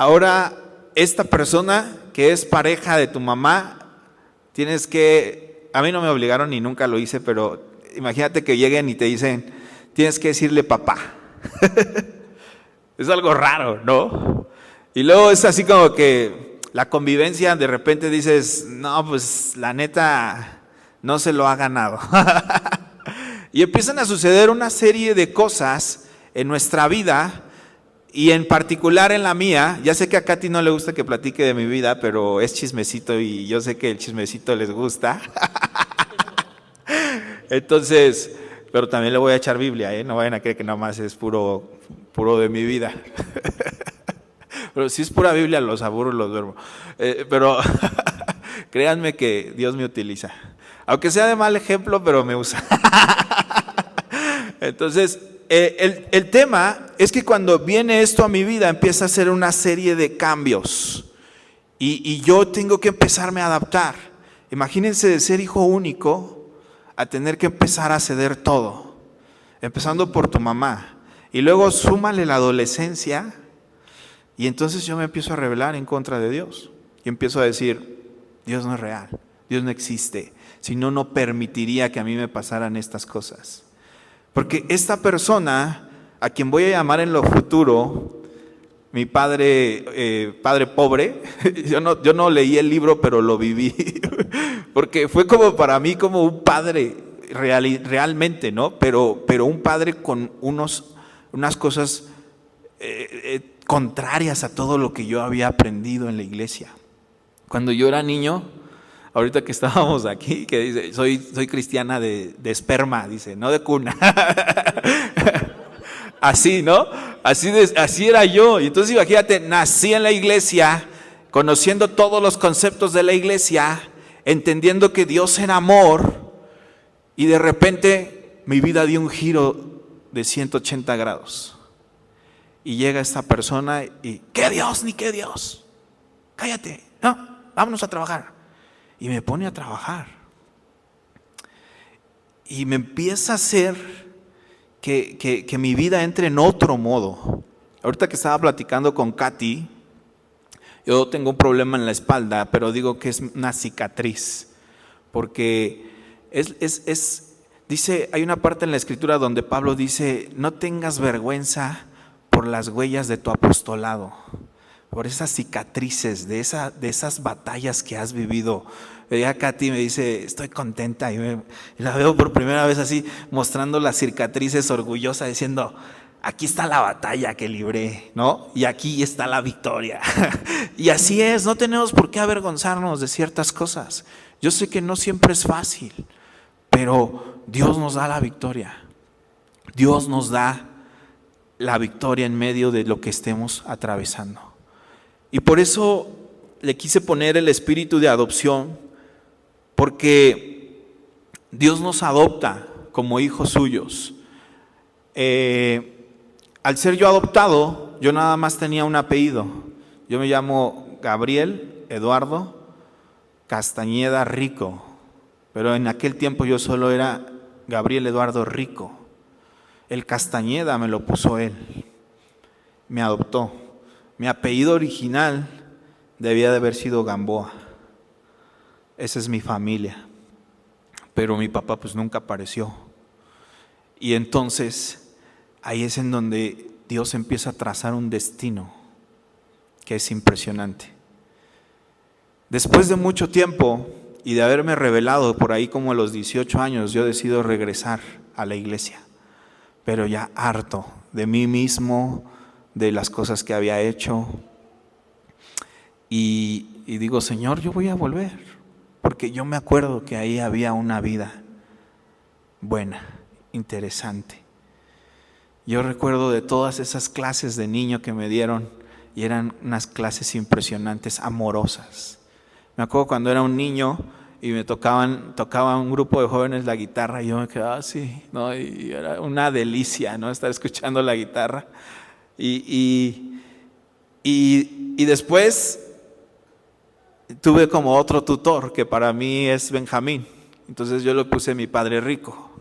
ahora esta persona que es pareja de tu mamá, tienes que, a mí no me obligaron y nunca lo hice, pero imagínate que lleguen y te dicen, tienes que decirle papá. Es algo raro, ¿no? Y luego es así como que la convivencia, de repente dices, no, pues la neta no se lo ha ganado. Y empiezan a suceder una serie de cosas en nuestra vida, y en particular en la mía. Ya sé que a Katy no le gusta que platique de mi vida, pero es chismecito y yo sé que el chismecito les gusta. Entonces, pero también le voy a echar Biblia, ¿eh? No vayan a creer que nada más es puro de mi vida. Pero si es pura Biblia, los aburro, los duermo. Pero créanme que Dios me utiliza. Aunque sea de mal ejemplo, pero me usa. Entonces, el tema es que cuando viene esto a mi vida, empieza a ser una serie de cambios. Y yo tengo que empezarme a adaptar. Imagínense de ser hijo único a tener que empezar a ceder todo. Empezando por tu mamá. Y luego súmale la adolescencia. Y entonces yo me empiezo a rebelar en contra de Dios. Y empiezo a decir, Dios no es real, Dios no existe. Si no, no permitiría que a mí me pasaran estas cosas. Porque esta persona, a quien voy a llamar en lo futuro, mi padre pobre, yo no leí el libro, pero lo viví. Porque fue como para mí como un padre realmente, ¿no? Pero un padre con unas cosas contrarias a todo lo que yo había aprendido en la iglesia. Cuando yo era niño, ahorita que estábamos aquí, que dice, soy cristiana de esperma, dice, no de cuna. Así, ¿no? Así era yo. Y entonces imagínate, nací en la iglesia, conociendo todos los conceptos de la iglesia, entendiendo que Dios era amor, y de repente mi vida dio un giro de 180 grados. Y llega esta persona y, ¿qué Dios ni qué Dios? Cállate, no, vámonos a trabajar. Y me pone a trabajar. Y me empieza a hacer que mi vida entre en otro modo. Ahorita que estaba platicando con Katy, yo tengo un problema en la espalda, pero digo que es una cicatriz. Porque dice, hay una parte en la escritura donde Pablo dice, no tengas vergüenza por las huellas de tu apostolado, por esas cicatrices, de esas batallas que has vivido. Veía a Katy y me dice, estoy contenta, y la veo por primera vez así, mostrando las cicatrices, orgullosa, diciendo, aquí está la batalla que libré, ¿no? Y aquí está la victoria. Y así es, no tenemos por qué avergonzarnos de ciertas cosas. Yo sé que no siempre es fácil, pero Dios nos da la victoria. Dios nos da la victoria en medio de lo que estemos atravesando. Y por eso le quise poner el espíritu de adopción, porque Dios nos adopta como hijos suyos. Al ser yo adoptado, yo nada más tenía un apellido. Yo me llamo Gabriel Eduardo Castañeda Rico, pero en aquel tiempo yo solo era Gabriel Eduardo Rico. El Castañeda me lo puso él, me adoptó. Mi apellido original debía de haber sido Gamboa. Esa es mi familia. Pero mi papá pues nunca apareció. Y entonces ahí es en donde Dios empieza a trazar un destino que es impresionante. Después de mucho tiempo y de haberme revelado por ahí como a los 18 años, yo decido regresar a la iglesia. Pero ya harto de mí mismo, de las cosas que había hecho. Y digo, Señor, yo voy a volver, porque yo me acuerdo que ahí había una vida buena, interesante. Yo recuerdo de todas esas clases de niño que me dieron, y eran unas clases impresionantes, amorosas. Me acuerdo cuando era un niño y me tocaba un grupo de jóvenes la guitarra, y yo me quedaba así, ¿no? Y era una delicia, ¿no? Estar escuchando la guitarra. Y después tuve como otro tutor, que para mí es Benjamín. Entonces yo le puse mi padre rico,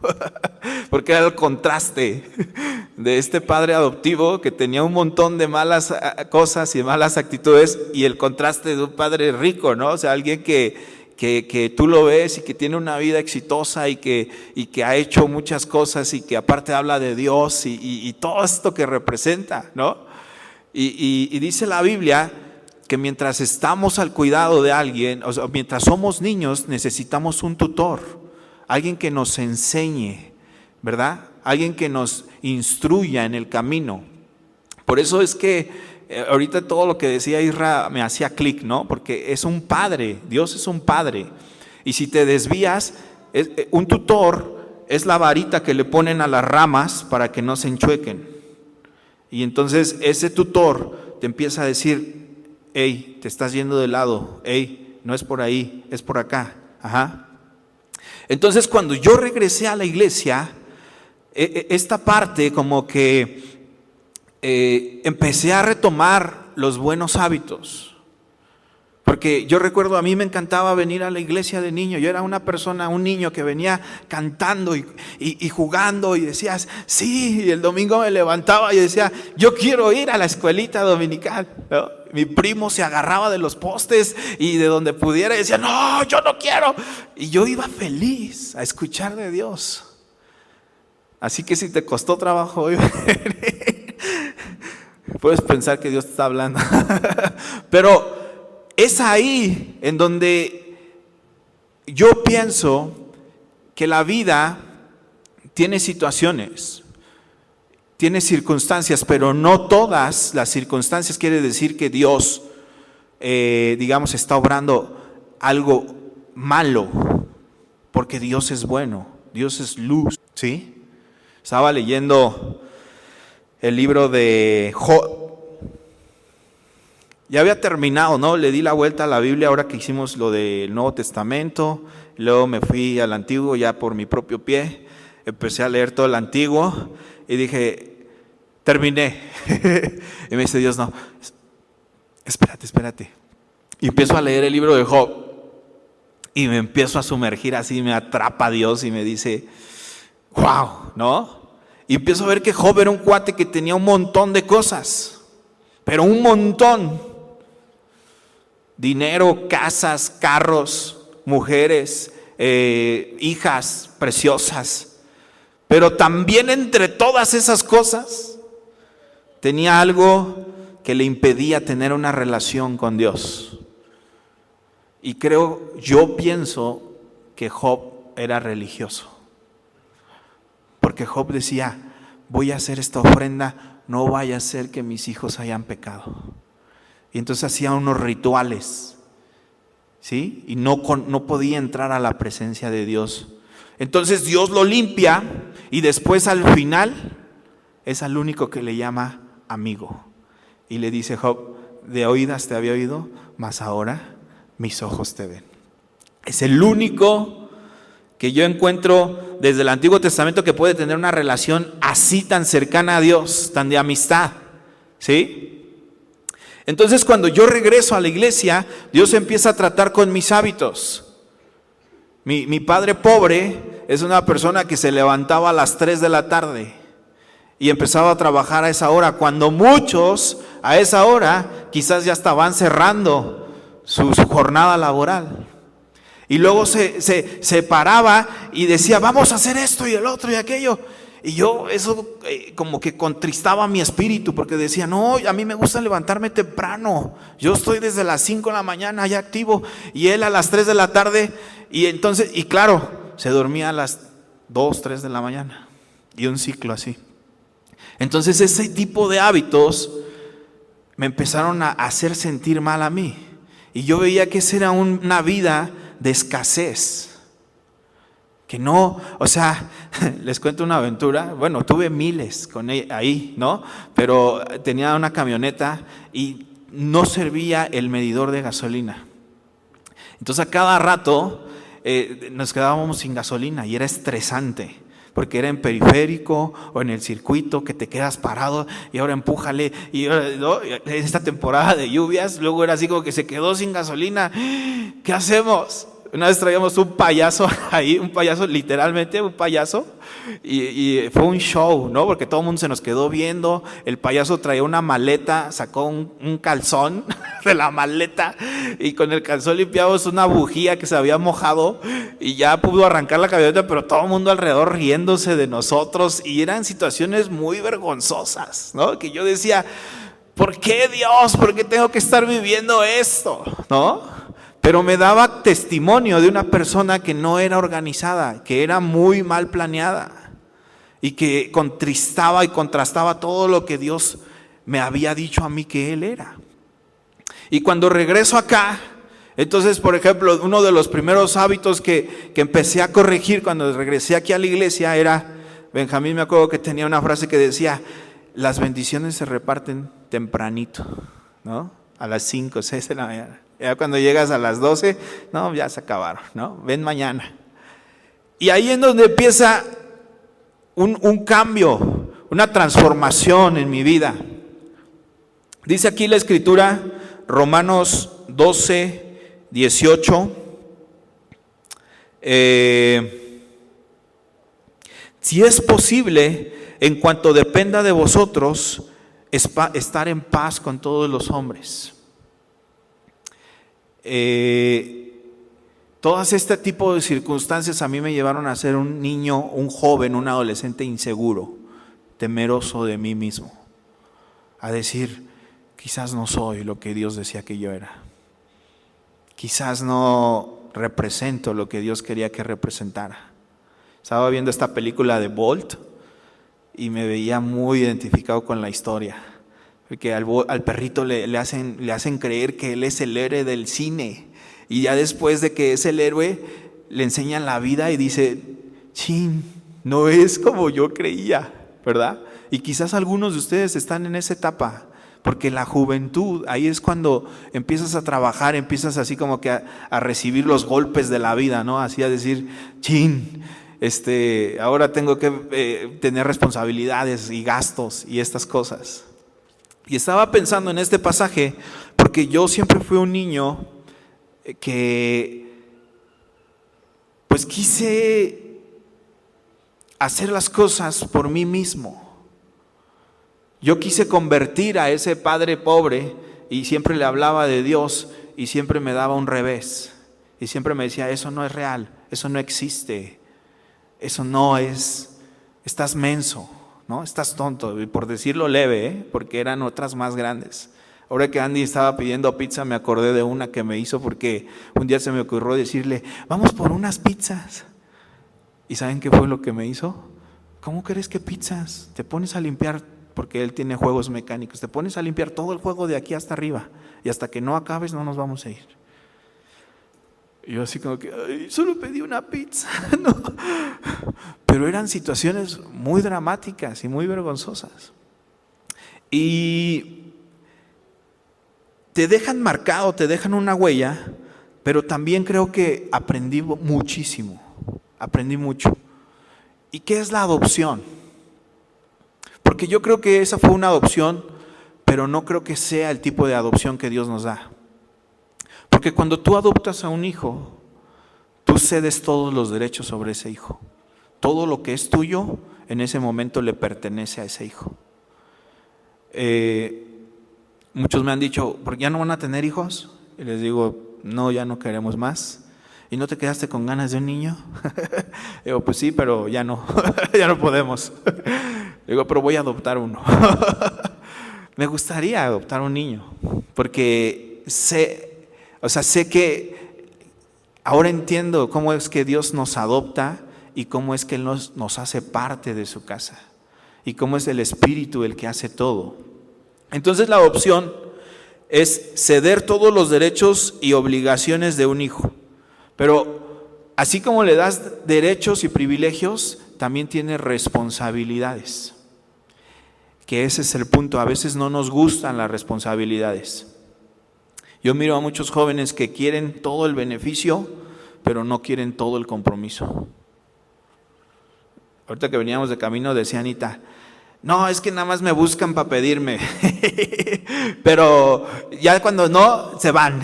porque era el contraste, de este padre adoptivo que tenía un montón de malas cosas y malas actitudes, y el contraste de un padre rico, ¿no? O sea, alguien que tú lo ves y que tiene una vida exitosa y que ha hecho muchas cosas y que aparte habla de Dios y todo esto que representa, ¿no? Y dice la Biblia que mientras estamos al cuidado de alguien, o sea, mientras somos niños, necesitamos un tutor, alguien que nos enseñe, ¿verdad? Alguien que nos instruya en el camino. Por eso es que ahorita todo lo que decía Isra me hacía clic, ¿no? Porque es un padre, Dios es un padre. Y si te desvías, un tutor es la varita que le ponen a las ramas para que no se enchuequen. Y entonces ese tutor te empieza a decir: hey, te estás yendo de lado, hey, no es por ahí, es por acá. Ajá. Entonces cuando yo regresé a la iglesia, esta parte como que empecé a retomar los buenos hábitos. Porque yo recuerdo, a mí me encantaba venir a la iglesia de niño. Yo era un niño que venía cantando y jugando, y decías, sí, y el domingo me levantaba y decía, yo quiero ir a la escuelita dominical, ¿no? Mi primo se agarraba de los postes y de donde pudiera y decía, no, yo no quiero. Y yo iba feliz a escuchar de Dios. Así que si te costó trabajo hoy, puedes pensar que Dios te está hablando. Pero es ahí en donde yo pienso que la vida tiene situaciones, tiene circunstancias, pero no todas las circunstancias quiere decir que Dios, digamos, está obrando algo malo, porque Dios es bueno, Dios es luz, ¿sí? Estaba leyendo el libro de Job. Ya había terminado, ¿no? Le di la vuelta a la Biblia ahora que hicimos lo del Nuevo Testamento. Luego me fui al Antiguo ya por mi propio pie. Empecé a leer todo el Antiguo y dije, terminé. Y me dice Dios, no, espérate. Y empiezo a leer el libro de Job y me empiezo a sumergir así, me atrapa Dios y me dice, wow, ¿no? Y empiezo a ver que Job era un cuate que tenía un montón de cosas, pero un montón. Dinero, casas, carros, mujeres, hijas preciosas. Pero también entre todas esas cosas tenía algo que le impedía tener una relación con Dios. Y yo pienso que Job era religioso. Porque Job decía, voy a hacer esta ofrenda, no vaya a ser que mis hijos hayan pecado. Y entonces hacía unos rituales, ¿sí? Y no podía entrar a la presencia de Dios. Entonces Dios lo limpia y después al final es al único que le llama amigo. Y le dice Job, de oídas te había oído, mas ahora mis ojos te ven. Es el único que yo encuentro desde el Antiguo Testamento que puede tener una relación así tan cercana a Dios, tan de amistad, ¿sí? Entonces cuando yo regreso a la iglesia, Dios empieza a tratar con mis hábitos. Mi padre pobre es una persona que se levantaba a las 3 de la tarde y empezaba a trabajar a esa hora, cuando muchos a esa hora quizás ya estaban cerrando su jornada laboral. Y luego se paraba y decía, vamos a hacer esto y el otro y aquello. Y yo eso como que contristaba mi espíritu, porque decía, no, a mí me gusta levantarme temprano. Yo estoy desde las 5 de la mañana ya activo, y él a las 3 de la tarde. Y entonces, y claro, se dormía a las 2, 3 de la mañana. Y un ciclo así. Entonces ese tipo de hábitos me empezaron a hacer sentir mal a mí. Y yo veía que esa era una vida de escasez. Que no, o sea, les cuento una aventura. Bueno, tuve miles con ella ahí, ¿no? Pero tenía una camioneta y no servía el medidor de gasolina. Entonces a cada rato nos quedábamos sin gasolina y era estresante. Porque era en periférico o en el circuito que te quedas parado y ahora empújale. Y ahora, ¿no? En esta temporada de lluvias, luego era así como que se quedó sin gasolina. ¿Qué hacemos? Una vez traíamos un payaso ahí, un payaso, literalmente un payaso, y fue un show, ¿no? Porque todo el mundo se nos quedó viendo. El payaso traía una maleta, sacó un calzón de la maleta, y con el calzón limpiamos una bujía que se había mojado, y ya pudo arrancar la camioneta, pero todo el mundo alrededor riéndose de nosotros, y eran situaciones muy vergonzosas, ¿no? Que yo decía, ¿por qué, Dios? ¿Por qué tengo que estar viviendo esto? ¿No? Pero me daba testimonio de una persona que no era organizada, que era muy mal planeada y que contristaba y contrastaba todo lo que Dios me había dicho a mí que Él era. Y cuando regreso acá, entonces, por ejemplo, uno de los primeros hábitos que empecé a corregir cuando regresé aquí a la iglesia era, Benjamín me acuerdo que tenía una frase que decía, las bendiciones se reparten tempranito, ¿no? A las 5, 6 de la mañana. Ya cuando llegas a las 12, no, ya se acabaron, ¿no? Ven mañana. Y ahí es donde empieza un cambio, una transformación en mi vida. Dice aquí la Escritura, Romanos 12, 18. Si es posible, en cuanto dependa de vosotros, estar en paz con todos los hombres. Todas este tipo de circunstancias a mí me llevaron a ser un niño, un joven, un adolescente inseguro, temeroso de mí mismo, a decir, quizás no soy lo que Dios decía que yo era, quizás no represento lo que Dios quería que representara. Estaba viendo esta película de Bolt y me veía muy identificado con la historia, porque al perrito le hacen creer que él es el héroe del cine, y ya después de que es el héroe le enseñan la vida y dice, chin, no es como yo creía, ¿verdad? Y quizás algunos de ustedes están en esa etapa, porque la juventud, ahí es cuando empiezas a trabajar, empiezas así como que a recibir los golpes de la vida, ¿no? Así a decir, chin, ahora tengo que tener responsabilidades y gastos y estas cosas. Y estaba pensando en este pasaje porque yo siempre fui un niño que pues quise hacer las cosas por mí mismo. Yo quise convertir a ese padre pobre y siempre le hablaba de Dios y siempre me daba un revés. Y siempre me decía, eso no es real, eso no existe, eso no es, estás menso, ¿no? Estás tonto, y por decirlo leve, porque eran otras más grandes. Ahora que Andy estaba pidiendo pizza, me acordé de una que me hizo porque un día se me ocurrió decirle, vamos por unas pizzas. ¿Y saben qué fue lo que me hizo? ¿Cómo crees que pizzas? Te pones a limpiar, porque él tiene juegos mecánicos, te pones a limpiar todo el juego de aquí hasta arriba y hasta que no acabes no nos vamos a ir. Y yo así como que, ay, solo pedí una pizza, ¿no? Pero eran situaciones muy dramáticas y muy vergonzosas. Y te dejan marcado, te dejan una huella, pero también creo que aprendí muchísimo, aprendí mucho. ¿Y qué es la adopción? Porque yo creo que esa fue una adopción, pero no creo que sea el tipo de adopción que Dios nos da. Porque cuando tú adoptas a un hijo, tú cedes todos los derechos sobre ese hijo. Todo lo que es tuyo, en ese momento le pertenece a ese hijo. Muchos me han dicho, ¿por qué ya no van a tener hijos? Y les digo, no, ya no queremos más. ¿Y no te quedaste con ganas de un niño? Digo, pues sí, pero ya no, ya no podemos. Digo, pero voy a adoptar uno. Me gustaría adoptar un niño, porque sé que ahora entiendo cómo es que Dios nos adopta y cómo es que Él nos hace parte de su casa y cómo es el Espíritu el que hace todo. Entonces la adopción es ceder todos los derechos y obligaciones de un hijo, pero así como le das derechos y privilegios, también tiene responsabilidades, que ese es el punto. A veces no nos gustan las responsabilidades. Yo miro a muchos jóvenes que quieren todo el beneficio, pero no quieren todo el compromiso. Ahorita que veníamos de camino decía Anita, No, es que nada más me buscan para pedirme. Pero ya cuando no, se van.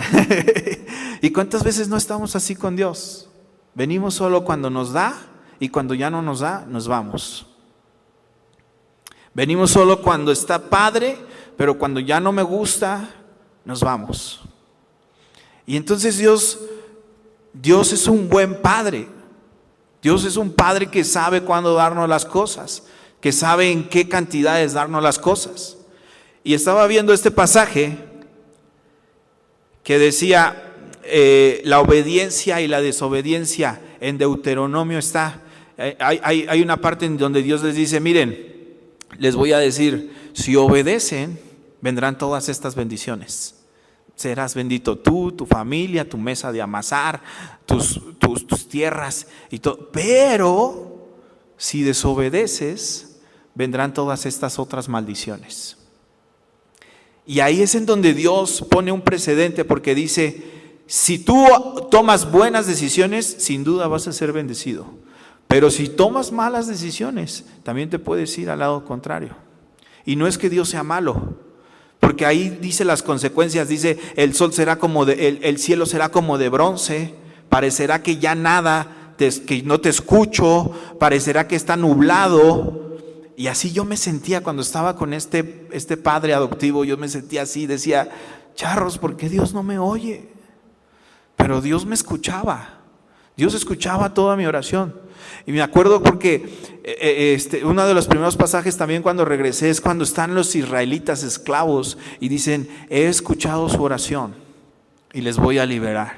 ¿Y cuántas veces no estamos así con Dios? Venimos solo cuando nos da y cuando ya no nos da, nos vamos. Venimos solo cuando está padre, pero cuando ya no me gusta, nos vamos. Y entonces Dios es un buen padre. Dios es un padre que sabe cuándo darnos las cosas, que sabe en qué cantidades darnos las cosas. Y estaba viendo este pasaje que decía, la obediencia y la desobediencia en Deuteronomio está. Hay una parte en donde Dios les dice, miren, les voy a decir, si obedecen, vendrán todas estas bendiciones. Serás bendito tú, tu familia, tu mesa de amasar, tus tierras y todo. Pero si desobedeces, vendrán todas estas otras maldiciones. Y ahí es en donde Dios pone un precedente, porque dice, si tú tomas buenas decisiones, sin duda vas a ser bendecido. Pero si tomas malas decisiones, también te puedes ir al lado contrario. Y no es que Dios sea malo, porque ahí dice las consecuencias, dice, el sol será como el cielo será como de bronce, parecerá que ya nada, que no te escucho, parecerá que está nublado. Y así yo me sentía cuando estaba con este padre adoptivo, yo me sentía así, decía, charros, ¿por qué Dios no me oye? Pero Dios me escuchaba, Dios escuchaba toda mi oración. Y me acuerdo porque uno de los primeros pasajes también cuando regresé es cuando están los israelitas esclavos y dicen, he escuchado su oración y les voy a liberar.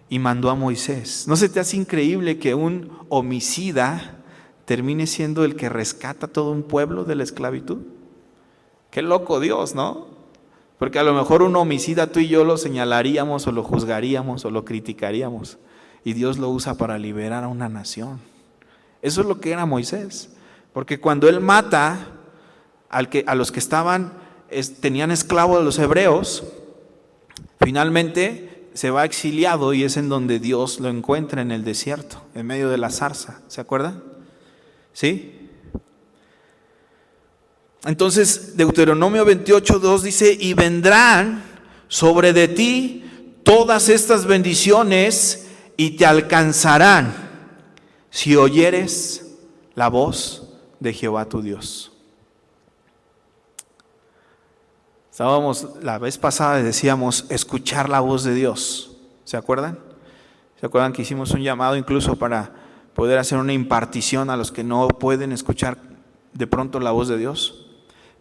Y mandó a Moisés. ¿No se te hace increíble que un homicida termine siendo el que rescata a todo un pueblo de la esclavitud? Qué loco Dios, ¿no? Porque a lo mejor un homicida tú y yo lo señalaríamos o lo juzgaríamos o lo criticaríamos. Y Dios lo usa para liberar a una nación. Eso es lo que era Moisés. Porque cuando él mata a los que tenían esclavos de los hebreos, finalmente se va exiliado y es en donde Dios lo encuentra en el desierto, en medio de la zarza. ¿Se acuerdan? ¿Sí? Entonces Deuteronomio 28:2 dice, y vendrán sobre de ti todas estas bendiciones y te alcanzarán si oyeres la voz de Jehová tu Dios. Estábamos, la vez pasada decíamos, escuchar la voz de Dios. ¿Se acuerdan? ¿Se acuerdan que hicimos un llamado incluso para poder hacer una impartición a los que no pueden escuchar de pronto la voz de Dios?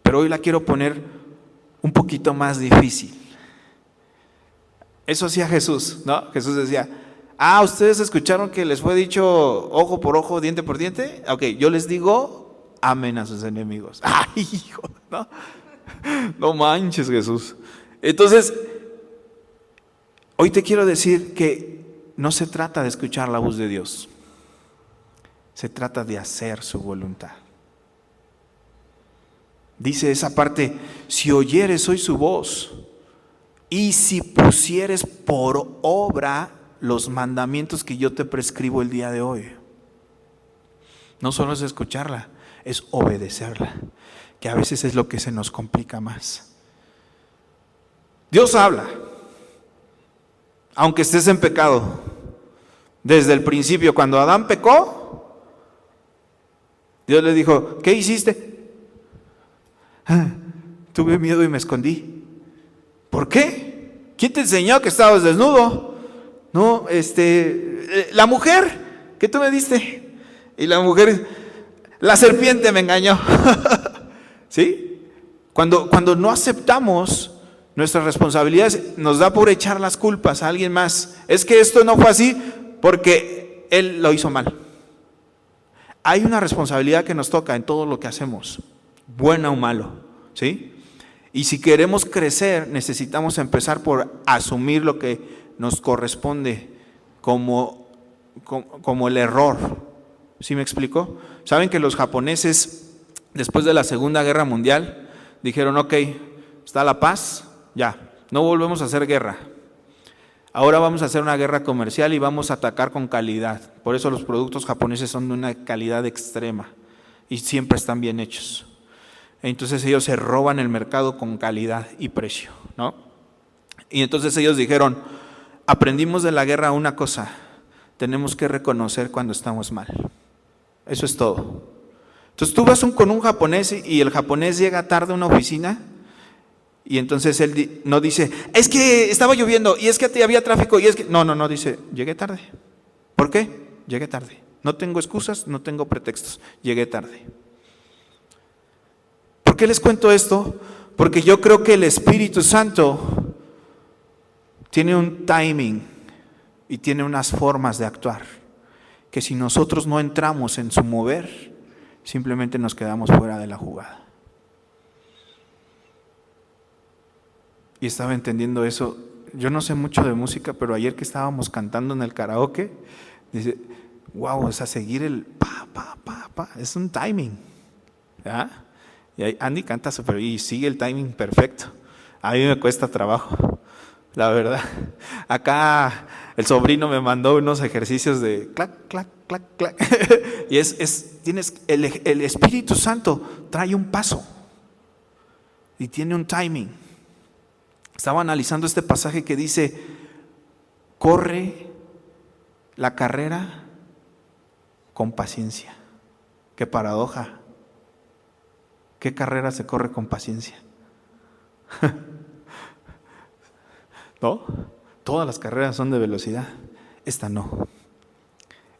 Pero hoy la quiero poner un poquito más difícil. Eso hacía Jesús, ¿no? Jesús decía, ¿ustedes escucharon que les fue dicho ojo por ojo, diente por diente? Ok, yo les digo, amen a sus enemigos. ¡Ay, hijo! No manches, Jesús. Entonces, hoy te quiero decir que no se trata de escuchar la voz de Dios. Se trata de hacer su voluntad. Dice esa parte, si oyeres hoy su voz y si pusieres por obra los mandamientos que yo te prescribo el día de hoy. No solo es escucharla, es obedecerla, que a veces es lo que se nos complica más. Dios habla, aunque estés en pecado. Desde el principio, cuando Adán pecó, Dios le dijo, ¿qué hiciste? Tuve miedo y me escondí. ¿Por qué? ¿Quién te enseñó que estabas desnudo? No, la mujer que tú me diste. Y la mujer, la serpiente me engañó. ¿Sí? Cuando no aceptamos nuestras responsabilidades, nos da por echar las culpas a alguien más. Es que esto no fue así porque él lo hizo mal. Hay una responsabilidad que nos toca en todo lo que hacemos, bueno o malo, ¿sí? Y si queremos crecer, necesitamos empezar por asumir lo que nos corresponde como el error. ¿Sí me explico? Saben que los japoneses, después de la Segunda Guerra Mundial, dijeron, ok, está la paz, ya, no volvemos a hacer guerra. Ahora vamos a hacer una guerra comercial y vamos a atacar con calidad. Por eso los productos japoneses son de una calidad extrema. y siempre están bien hechos. Entonces ellos se roban el mercado con calidad y precio, ¿no? Y entonces ellos dijeron, aprendimos de la guerra una cosa, tenemos que reconocer cuando estamos mal. Eso es todo. Entonces tú vas con un japonés y el japonés llega tarde a una oficina y entonces él no dice, es que estaba lloviendo y es que había tráfico y es que... No, dice, llegué tarde. ¿Por qué? Llegué tarde. No tengo excusas, no tengo pretextos, llegué tarde. ¿Por qué les cuento esto? Porque yo creo que el Espíritu Santo tiene un timing y tiene unas formas de actuar, que si nosotros no entramos en su mover, simplemente nos quedamos fuera de la jugada. Y estaba entendiendo eso. Yo no sé mucho de música, pero ayer que estábamos cantando en el karaoke, dice, wow, es a seguir el pa, es un timing, ¿verdad? Y ahí Andy canta súper y sigue el timing perfecto. A mí me cuesta trabajo, la verdad. Acá el sobrino me mandó unos ejercicios de clac, clac, clac, clac. Y tienes el Espíritu Santo trae un paso y tiene un timing. Estaba analizando este pasaje que dice, corre la carrera con paciencia. Qué paradoja. ¿Qué carrera se corre con paciencia? ¿No? Todas las carreras son de velocidad. Esta no.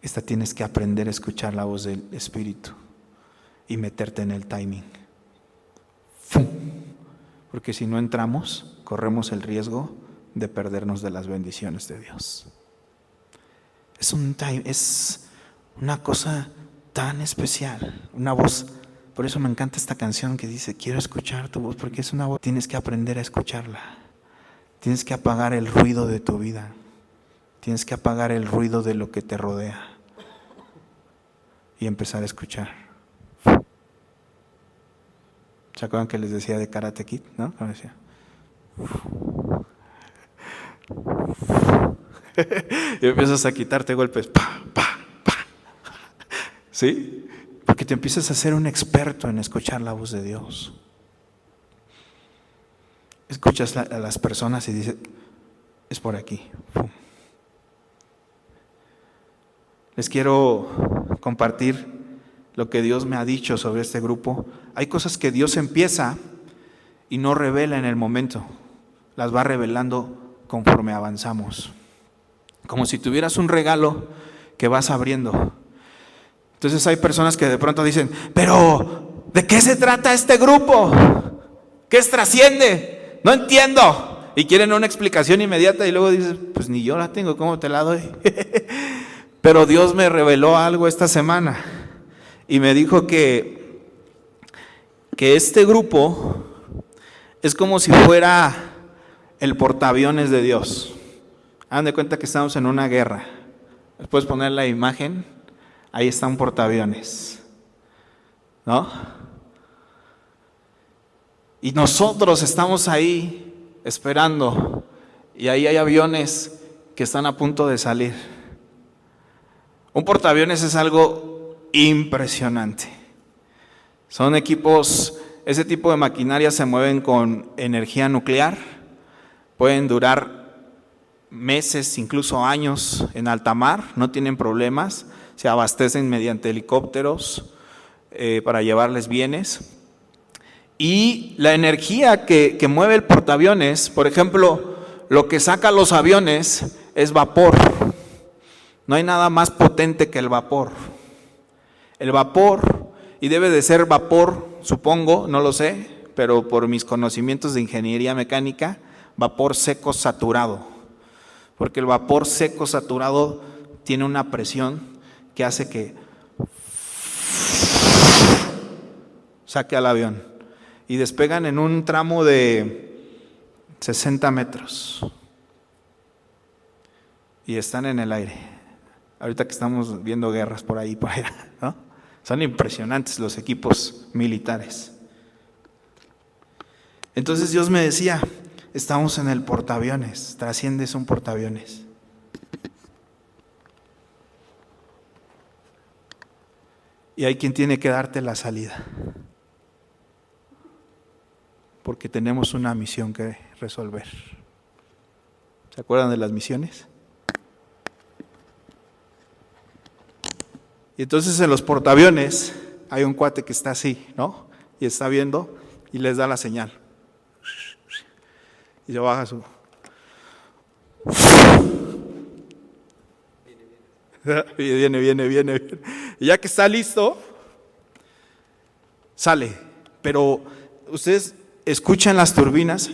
Esta tienes que aprender a escuchar la voz del Espíritu y meterte en el timing. ¡Fum! Porque si no entramos, corremos el riesgo de perdernos de las bendiciones de Dios. Es una cosa tan especial, una voz. Por eso me encanta esta canción que dice, quiero escuchar tu voz, porque es una voz. Tienes que aprender a escucharla. Tienes que apagar el ruido de tu vida. Tienes que apagar el ruido de lo que te rodea y empezar a escuchar. ¿Se acuerdan que les decía de Karate Kid? ¿No? Como decía. Y empiezas a quitarte golpes. Pa. ¿Sí? Porque te empiezas a ser un experto en escuchar la voz de Dios. Escuchas a las personas y dices, es por aquí. ¡Pum! Les quiero compartir lo que Dios me ha dicho sobre este grupo. Hay cosas que Dios empieza y no revela en el momento. Las va revelando conforme avanzamos. Como si tuvieras un regalo que vas abriendo. Entonces hay personas que de pronto dicen, pero ¿de qué se trata este grupo? ¿Qué trasciende? No entiendo. Y quieren una explicación inmediata y luego dices, pues ni yo la tengo, ¿cómo te la doy? Pero Dios me reveló algo esta semana y me dijo que este grupo es como si fuera el portaaviones de Dios. Hagan de cuenta que estamos en una guerra. ¿Les puedes poner la imagen? Ahí está un portaaviones, ¿no? Y nosotros estamos ahí esperando y ahí hay aviones que están a punto de salir. Un portaaviones es algo impresionante. Son equipos, ese tipo de maquinaria se mueven con energía nuclear, pueden durar meses, incluso años en alta mar, no tienen problemas, se abastecen mediante helicópteros para llevarles bienes. Y la energía que mueve el portaaviones, por ejemplo, lo que saca los aviones es vapor. No hay nada más potente que el vapor. El vapor, y debe de ser vapor, supongo, no lo sé, pero por mis conocimientos de ingeniería mecánica, vapor seco saturado. Porque el vapor seco saturado tiene una presión que hace que saque al avión. Y despegan en un tramo de 60 metros. Y están en el aire. Ahorita que estamos viendo guerras por ahí, por allá, ¿no? Son impresionantes los equipos militares. Entonces Dios me decía, estamos en el portaaviones, trasciendes un portaaviones. Y hay quien tiene que darte la salida. Porque tenemos una misión que resolver. ¿Se acuerdan de las misiones? Y entonces en los portaaviones hay un cuate que está así, ¿no? Y está viendo y les da la señal. Y se baja su... Viene. Y ya que está listo, sale. Pero ustedes escuchan las turbinas.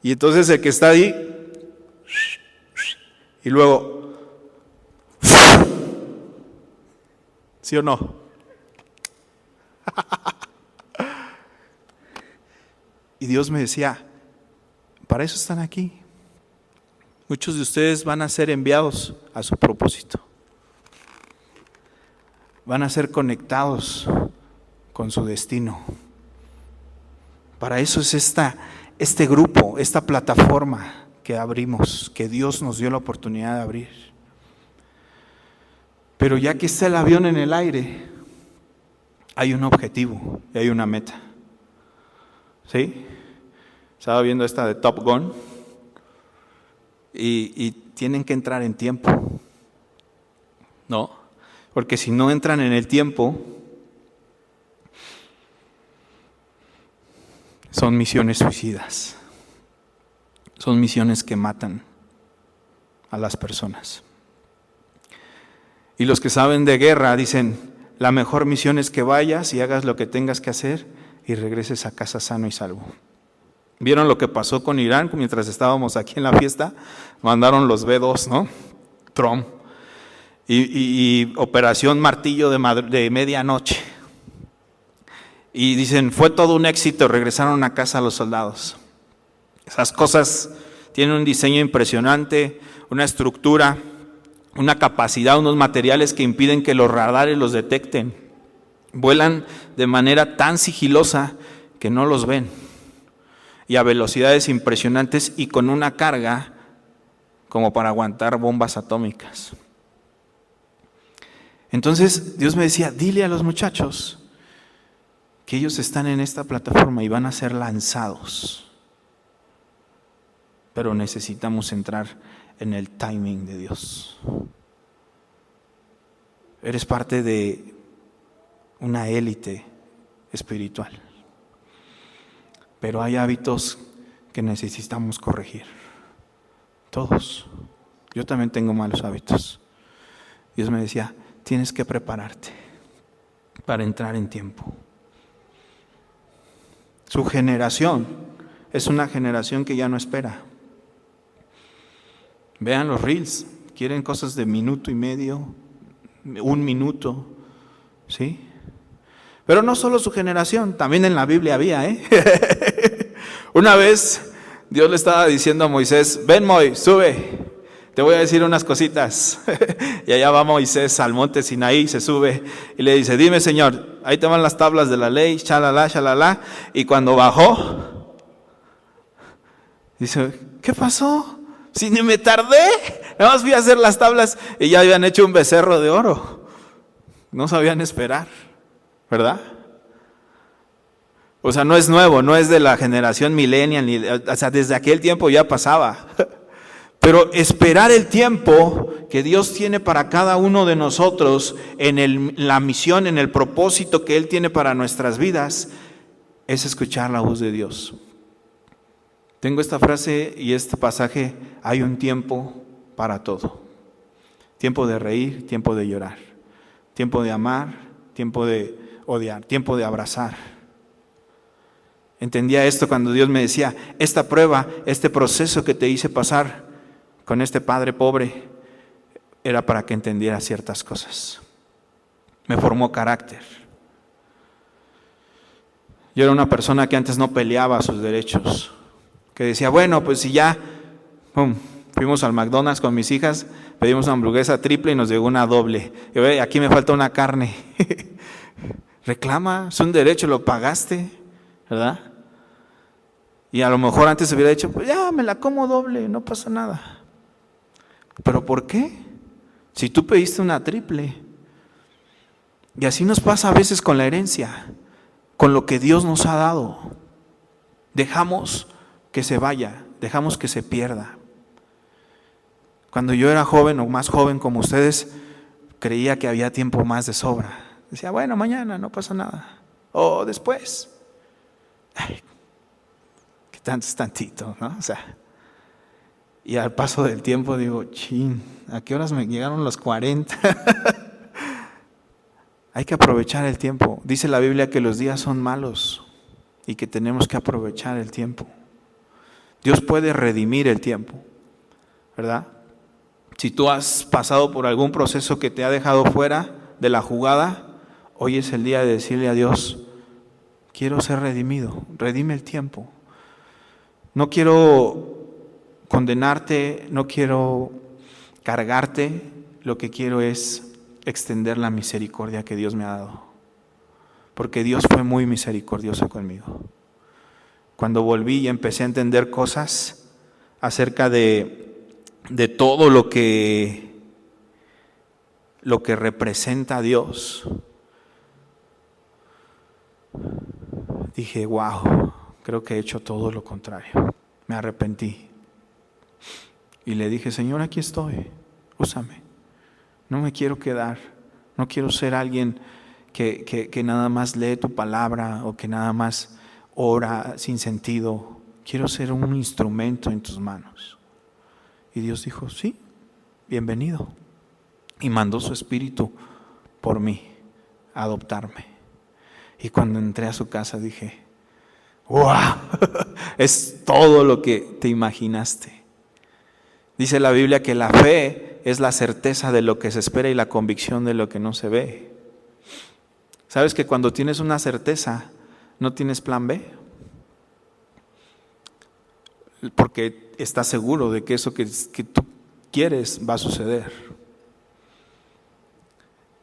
Y entonces el que está ahí, y luego, ¿sí o no? Y Dios me decía, para eso están aquí. Muchos de ustedes van a ser enviados a su propósito. Van a ser conectados con su destino. Para eso es este grupo, esta plataforma que abrimos, que Dios nos dio la oportunidad de abrir. Pero ya que está el avión en el aire, hay un objetivo y hay una meta. ¿Sí? Estaba viendo esta de Top Gun y tienen que entrar en tiempo, ¿no? Porque si no entran en el tiempo, son misiones suicidas, son misiones que matan a las personas. Y los que saben de guerra dicen, la mejor misión es que vayas y hagas lo que tengas que hacer y regreses a casa sano y salvo. ¿Vieron lo que pasó con Irán mientras estábamos aquí en la fiesta? Mandaron los B-2, ¿no? Trump. Y operación martillo de medianoche. Y dicen, fue todo un éxito, regresaron a casa los soldados. Esas cosas tienen un diseño impresionante, una estructura, una capacidad, unos materiales que impiden que los radares los detecten. Vuelan de manera tan sigilosa que no los ven. Y a velocidades impresionantes y con una carga como para aguantar bombas atómicas. Entonces Dios me decía, dile a los muchachos que ellos están en esta plataforma y van a ser lanzados. Pero necesitamos entrar en el timing de Dios. Eres parte de una élite espiritual. Pero hay hábitos que necesitamos corregir. Todos. Yo también tengo malos hábitos. Dios me decía, tienes que prepararte para entrar en tiempo. Su generación es una generación que ya no espera. Vean los reels, quieren cosas de minuto y medio, 1 minuto, ¿sí? Pero no solo su generación, también en la Biblia había, Una vez Dios le estaba diciendo a Moisés, ven Moisés, sube, te voy a decir unas cositas. Y allá va Moisés al monte Sinaí, se sube y le dice, dime Señor, ahí te van las tablas de la ley, shalala, shalala. Y cuando bajó, dice, ¿qué pasó? Si ni me tardé, nada más fui a hacer las tablas y ya habían hecho un becerro de oro. No sabían esperar, ¿verdad? O sea, no es nuevo, no es de la generación millennial, o sea, desde aquel tiempo ya pasaba. Pero esperar el tiempo que Dios tiene para cada uno de nosotros en la misión, en el propósito que Él tiene para nuestras vidas, es escuchar la voz de Dios. Tengo esta frase y este pasaje, hay un tiempo para todo. Tiempo de reír, tiempo de llorar. Tiempo de amar, tiempo de odiar, tiempo de abrazar. Entendía esto cuando Dios me decía, esta prueba, este proceso que te hice pasar con este padre pobre, era para que entendiera ciertas cosas. Me formó carácter. Yo era una persona que antes no peleaba sus derechos, que decía, bueno, pues si ya, fuimos al McDonald's con mis hijas, pedimos una hamburguesa triple y nos llegó una doble. Y ve, aquí me falta una carne. Reclama, es un derecho, lo pagaste, ¿verdad? Y a lo mejor antes se hubiera dicho, pues ya me la como doble, no pasa nada. ¿Pero por qué? Si tú pediste una triple. Y así nos pasa a veces con la herencia, con lo que Dios nos ha dado. Dejamos que se vaya, dejamos que se pierda. Cuando yo era joven o más joven como ustedes, creía que había tiempo más de sobra. Decía, bueno, mañana no pasa nada. O después. Ay, que tanto es tantito, ¿no? O sea, y al paso del tiempo digo, chin, ¿a qué horas me llegaron los 40? Hay que aprovechar el tiempo. Dice la Biblia que los días son malos y que tenemos que aprovechar el tiempo. Dios puede redimir el tiempo, ¿verdad? Si tú has pasado por algún proceso que te ha dejado fuera de la jugada, hoy es el día de decirle a Dios, quiero ser redimido, redime el tiempo. No quiero condenarte, no quiero cargarte, lo que quiero es extender la misericordia que Dios me ha dado. Porque Dios fue muy misericordioso conmigo. Cuando volví y empecé a entender cosas acerca de todo lo que representa a Dios, dije, wow, creo que he hecho todo lo contrario. Me arrepentí. Y le dije, Señor, aquí estoy, úsame. No me quiero quedar, no quiero ser alguien que nada más lee tu palabra o que nada más ora sin sentido. Quiero ser un instrumento en tus manos. Y Dios dijo, sí, bienvenido. Y mandó su espíritu por mí, a adoptarme. Y cuando entré a su casa dije, ¡wow! Es todo lo que te imaginaste. Dice la Biblia que la fe es la certeza de lo que se espera y la convicción de lo que no se ve. ¿Sabes que cuando tienes una certeza, no tienes plan B? Porque estás seguro de que eso que tú quieres va a suceder.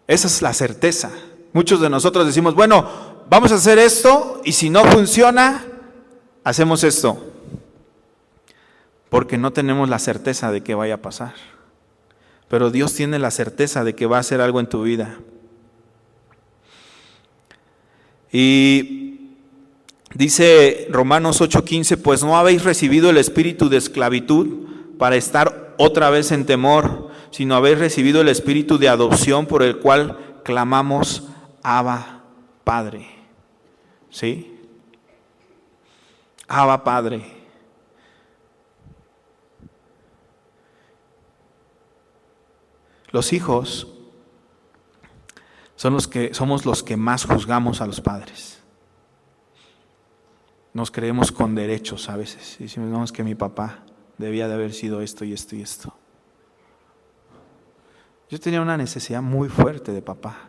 Esa es la certeza. Muchos de nosotros decimos, bueno, vamos a hacer esto y si no funciona, hacemos esto. Porque no tenemos la certeza de que vaya a pasar. Pero Dios tiene la certeza de que va a hacer algo en tu vida. Y dice Romanos 8:15, pues no habéis recibido el espíritu de esclavitud para estar otra vez en temor, sino habéis recibido el espíritu de adopción por el cual clamamos, Abba, Padre. ¿Sí? Abba, Padre. Los hijos somos los que más juzgamos a los padres. Nos creemos con derechos a veces. Y decimos, no, es que mi papá debía de haber sido esto y esto y esto. Yo tenía una necesidad muy fuerte de papá.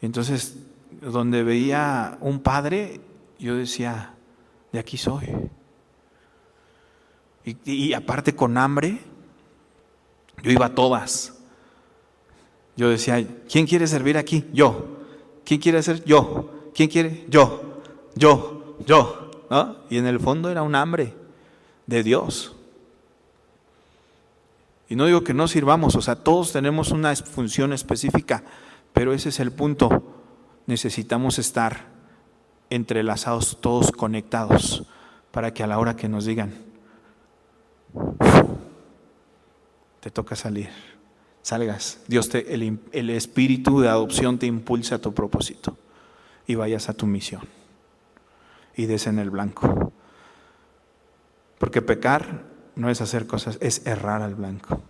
Y entonces, donde veía un padre, yo decía, de aquí soy. Y aparte con hambre, yo iba a todas. Yo decía, ¿quién quiere servir aquí? Yo. ¿Quién quiere hacer? Yo. ¿Quién quiere? Yo. ¿No? Y en el fondo era un hambre de Dios. Y no digo que no sirvamos, o sea, todos tenemos una función específica, pero ese es el punto. Necesitamos estar entrelazados, todos conectados, para que a la hora que nos digan, te toca salir, salgas. Dios el espíritu de adopción te impulsa a tu propósito y vayas a tu misión y des en el blanco. Porque pecar no es hacer cosas, es errar al blanco.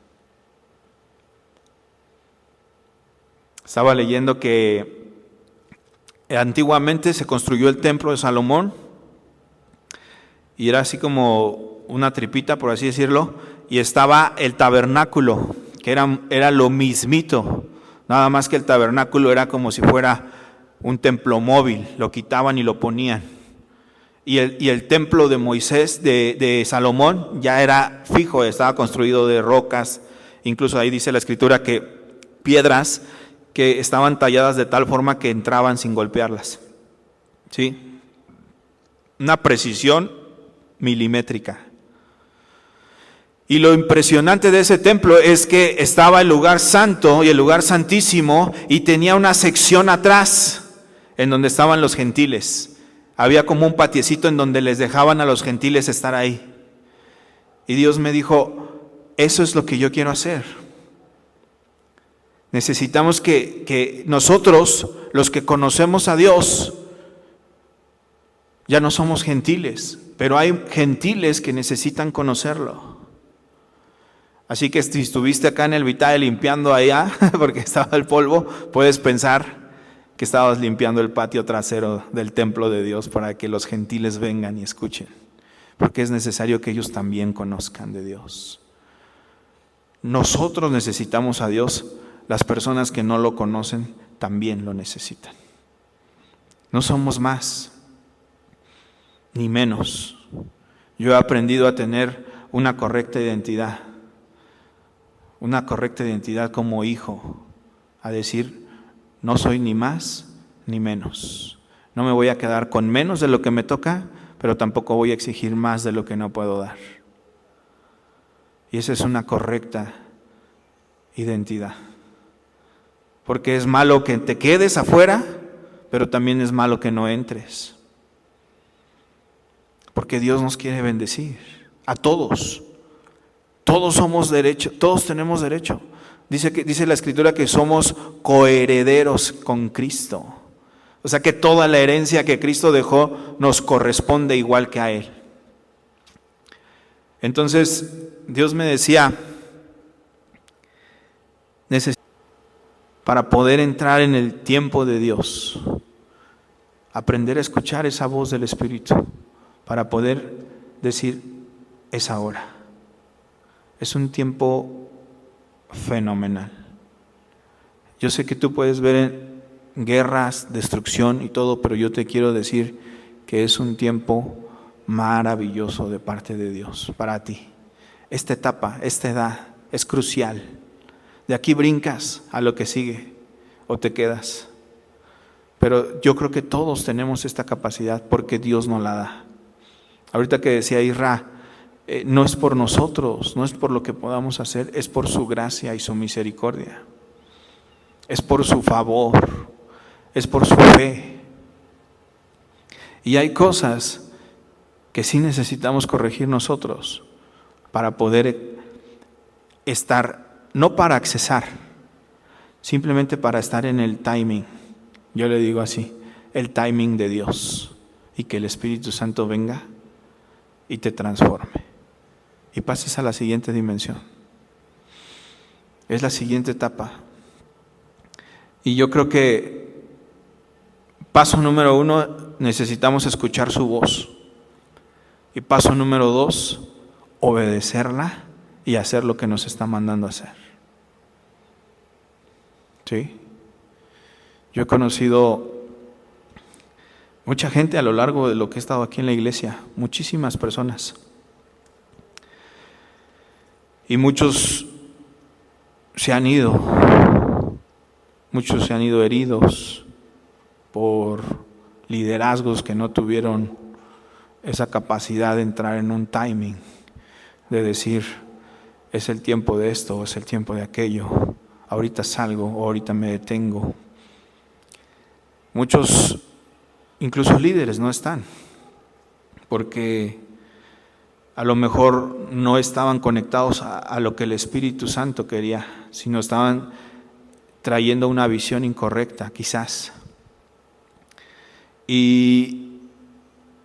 Estaba leyendo que antiguamente se construyó el templo de Salomón y era así como una tripita, por así decirlo, y estaba el tabernáculo, que era lo mismito, nada más que el tabernáculo era como si fuera un templo móvil, lo quitaban y lo ponían. Y el templo de Moisés, de Salomón, ya era fijo, estaba construido de rocas, incluso ahí dice la escritura que piedras que estaban talladas de tal forma que entraban sin golpearlas. ¿Sí? Una precisión milimétrica. Y lo impresionante de ese templo es que estaba el lugar santo y el lugar santísimo y tenía una sección atrás en donde estaban los gentiles. Había como un patiecito en donde les dejaban a los gentiles estar ahí. Y Dios me dijo, eso es lo que yo quiero hacer. Necesitamos que nosotros, los que conocemos a Dios, ya no somos gentiles, pero hay gentiles que necesitan conocerlo. Así que si estuviste acá en el Vitae limpiando allá, porque estaba el polvo, puedes pensar que estabas limpiando el patio trasero del templo de Dios para que los gentiles vengan y escuchen. Porque es necesario que ellos también conozcan de Dios. Nosotros necesitamos a Dios, las personas que no lo conocen también lo necesitan. No somos más ni menos. Yo he aprendido a tener una correcta identidad como hijo, a decir, no soy ni más ni menos. No me voy a quedar con menos de lo que me toca, pero tampoco voy a exigir más de lo que no puedo dar. Y esa es una correcta identidad. Porque es malo que te quedes afuera, pero también es malo que no entres. Porque Dios nos quiere bendecir a todos. Todos tenemos derecho. Dice la Escritura que somos coherederos con Cristo. O sea que toda la herencia que Cristo dejó nos corresponde igual que a Él. Entonces, Dios me decía, para poder entrar en el tiempo de Dios, aprender a escuchar esa voz del Espíritu, para poder decir, es ahora. Es un tiempo fenomenal. Yo sé que tú puedes ver guerras, destrucción y todo, pero yo te quiero decir que es un tiempo maravilloso de parte de Dios para ti. Esta etapa, esta edad es crucial. De aquí brincas a lo que sigue o te quedas. Pero yo creo que todos tenemos esta capacidad porque Dios nos la da. Ahorita que decía Isra, no es por nosotros, no es por lo que podamos hacer, es por su gracia y su misericordia. Es por su favor, es por su fe. Y hay cosas que sí necesitamos corregir nosotros para poder estar, no para accesar, simplemente para estar en el timing. Yo le digo así, el timing de Dios, y que el Espíritu Santo venga y te transforme y pases a la siguiente dimensión. Es la siguiente etapa. Y yo creo que paso número 1, necesitamos escuchar su voz. Y paso número 2, obedecerla y hacer lo que nos está mandando a hacer. ¿Sí? Yo he conocido mucha gente a lo largo de lo que he estado aquí en la iglesia, muchísimas personas. Y muchos se han ido heridos por liderazgos que no tuvieron esa capacidad de entrar en un timing, de decir, es el tiempo de esto o es el tiempo de aquello, ahorita salgo o ahorita me detengo. Muchos, incluso líderes, no están, porque a lo mejor no estaban conectados a lo que el Espíritu Santo quería, sino estaban trayendo una visión incorrecta, quizás. Y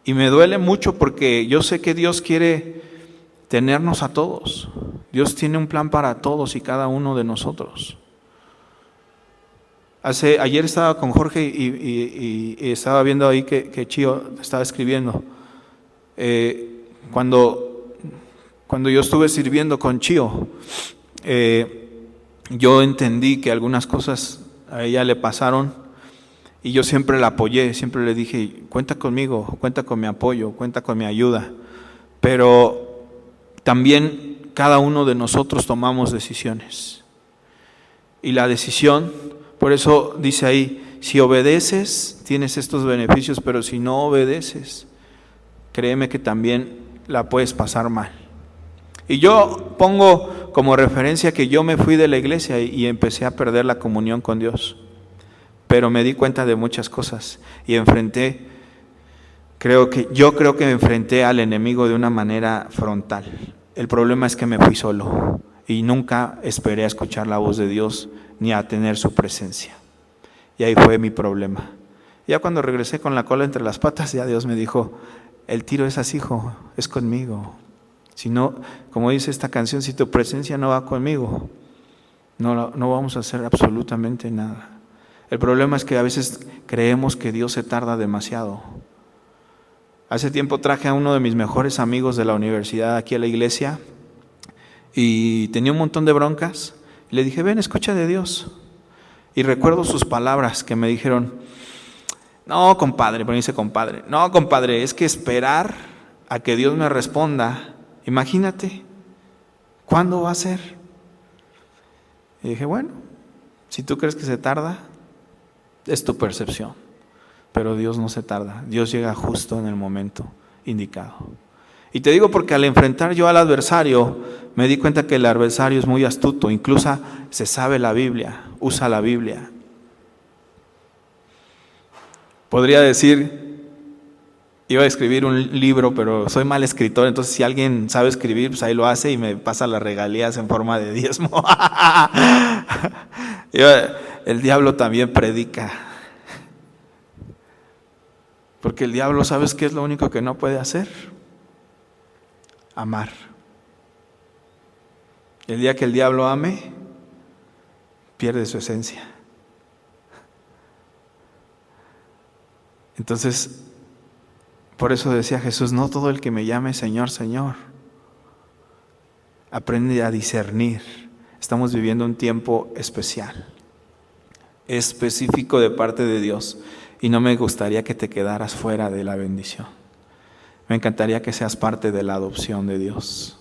me duele mucho porque yo sé que Dios quiere tenernos a todos. Dios tiene un plan para todos y cada uno de nosotros. Ayer estaba con Jorge y estaba viendo ahí que Chío estaba escribiendo. Cuando yo estuve sirviendo con Chío, yo entendí que algunas cosas a ella le pasaron y yo siempre la apoyé, siempre le dije, cuenta conmigo, cuenta con mi apoyo, cuenta con mi ayuda. Pero también cada uno de nosotros tomamos decisiones. Y la decisión, por eso dice ahí, si obedeces, tienes estos beneficios, pero si no obedeces, créeme que también la puedes pasar mal. Y yo pongo como referencia que yo me fui de la iglesia y empecé a perder la comunión con Dios. Pero me di cuenta de muchas cosas y yo creo que me enfrenté al enemigo de una manera frontal. El problema es que me fui solo y nunca esperé a escuchar la voz de Dios ni a tener su presencia. Y ahí fue mi problema. Ya cuando regresé con la cola entre las patas, ya Dios me dijo, el tiro es así, hijo, es conmigo. Si no, como dice esta canción, si tu presencia no va conmigo, no vamos a hacer absolutamente nada. El problema es que a veces creemos que Dios se tarda demasiado. Hace tiempo traje a uno de mis mejores amigos de la universidad aquí a la iglesia y tenía un montón de broncas. Y le dije, ven, escucha de Dios. Y recuerdo sus palabras que me dijeron, no, compadre, pero dice compadre, no, compadre, es que esperar a que Dios me responda, imagínate, ¿cuándo va a ser? Y dije, bueno, si tú crees que se tarda, es tu percepción, pero Dios no se tarda, Dios llega justo en el momento indicado. Y te digo porque al enfrentar yo al adversario, me di cuenta que el adversario es muy astuto, incluso se sabe la Biblia, usa la Biblia. Podría decir, iba a escribir un libro, pero soy mal escritor, entonces si alguien sabe escribir, pues ahí lo hace y me pasa las regalías en forma de diezmo. El diablo también predica. Porque el diablo, ¿sabes qué es lo único que no puede hacer? Amar. El día que el diablo ame, pierde su esencia. Entonces, por eso decía Jesús, no todo el que me llame Señor, Señor. Aprende a discernir. Estamos viviendo un tiempo especial, específico de parte de Dios, y no me gustaría que te quedaras fuera de la bendición. Me encantaría que seas parte de la adopción de Dios,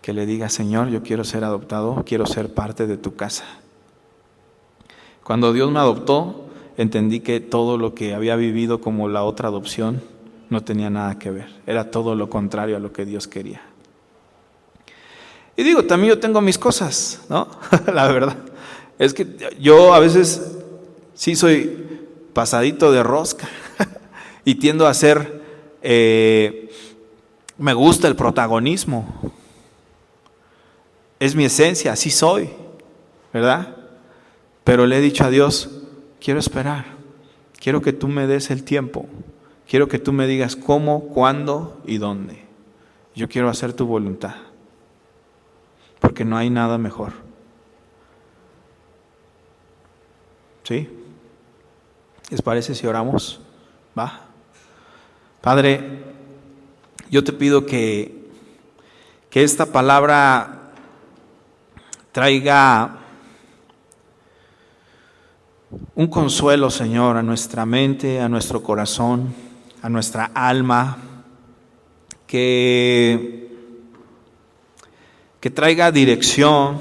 que le digas, Señor, yo quiero ser adoptado, quiero ser parte de tu casa. Cuando Dios me adoptó, entendí que todo lo que había vivido como la otra adopción no tenía nada que ver, era todo lo contrario a lo que Dios quería. Y digo, también yo tengo mis cosas, ¿no? La verdad es que yo a veces sí soy pasadito de rosca y tiendo a ser, me gusta el protagonismo, es mi esencia, así soy, ¿verdad? Pero le he dicho a Dios, quiero esperar, quiero que tú me des el tiempo, quiero que tú me digas cómo, cuándo y dónde. Yo quiero hacer tu voluntad, porque no hay nada mejor. ¿Sí? ¿Les parece si oramos? ¿Va? Padre, yo te pido que esta palabra traiga un consuelo, Señor, a nuestra mente, a nuestro corazón, a nuestra alma, que traiga dirección,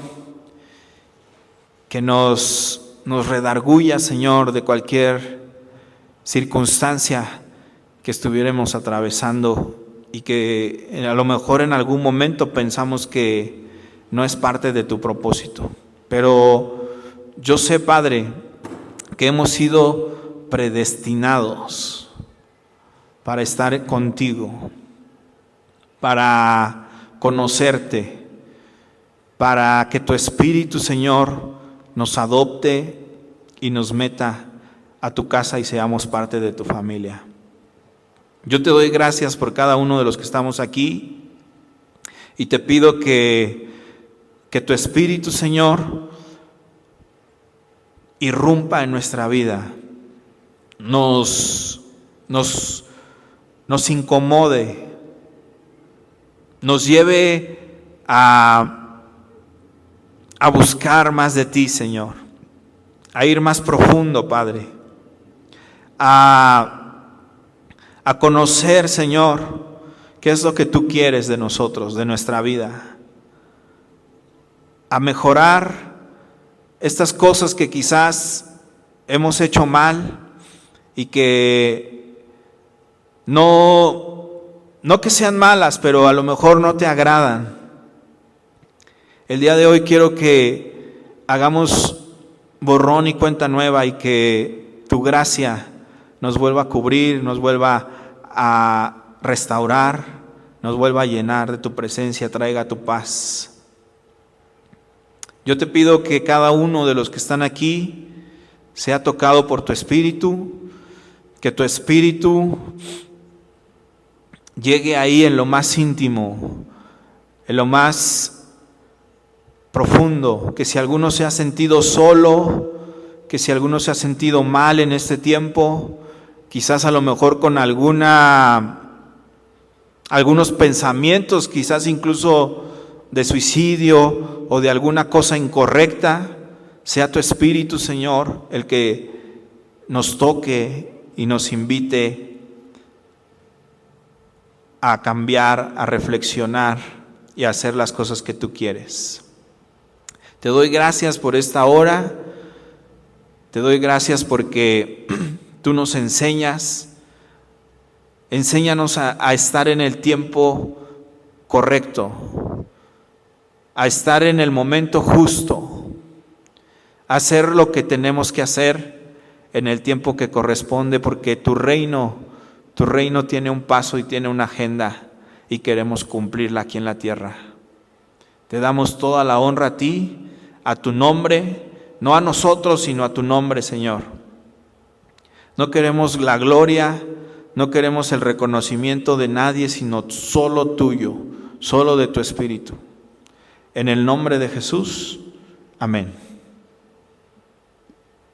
que nos redarguya, Señor, de cualquier circunstancia que estuviéramos atravesando y que a lo mejor en algún momento pensamos que no es parte de tu propósito. Pero yo sé, Padre, que hemos sido predestinados para estar contigo, para conocerte, para que tu Espíritu, Señor, nos adopte y nos meta a tu casa y seamos parte de tu familia. Yo te doy gracias por cada uno de los que estamos aquí y te pido que tu Espíritu, Señor, irrumpa en nuestra vida, nos incomode, nos lleve a buscar más de ti, Señor, a ir más profundo, Padre, a conocer, Señor, qué es lo que tú quieres de nosotros, de nuestra vida, a mejorar estas cosas que quizás hemos hecho mal y que no no que sean malas, pero a lo mejor no te agradan. El día de hoy quiero que hagamos borrón y cuenta nueva y que tu gracia nos vuelva a cubrir, nos vuelva a restaurar, nos vuelva a llenar de tu presencia, traiga tu paz. Yo te pido que cada uno de los que están aquí sea tocado por tu Espíritu, que tu Espíritu llegue ahí en lo más íntimo, en lo más profundo, que si alguno se ha sentido solo, que si alguno se ha sentido mal en este tiempo, quizás a lo mejor con algunos pensamientos, quizás incluso de suicidio o de alguna cosa incorrecta, sea tu Espíritu, Señor, el que nos toque y nos invite a cambiar, a reflexionar y a hacer las cosas que tú quieres. Te doy gracias por esta hora, te doy gracias porque tú nos enséñanos a estar en el tiempo correcto, a estar en el momento justo, a hacer lo que tenemos que hacer en el tiempo que corresponde, porque tu reino tiene un paso y tiene una agenda y queremos cumplirla aquí en la tierra. Te damos toda la honra a ti, a tu nombre, no a nosotros, sino a tu nombre, Señor. No queremos la gloria, no queremos el reconocimiento de nadie, sino solo tuyo, solo de tu Espíritu. En el nombre de Jesús, amén.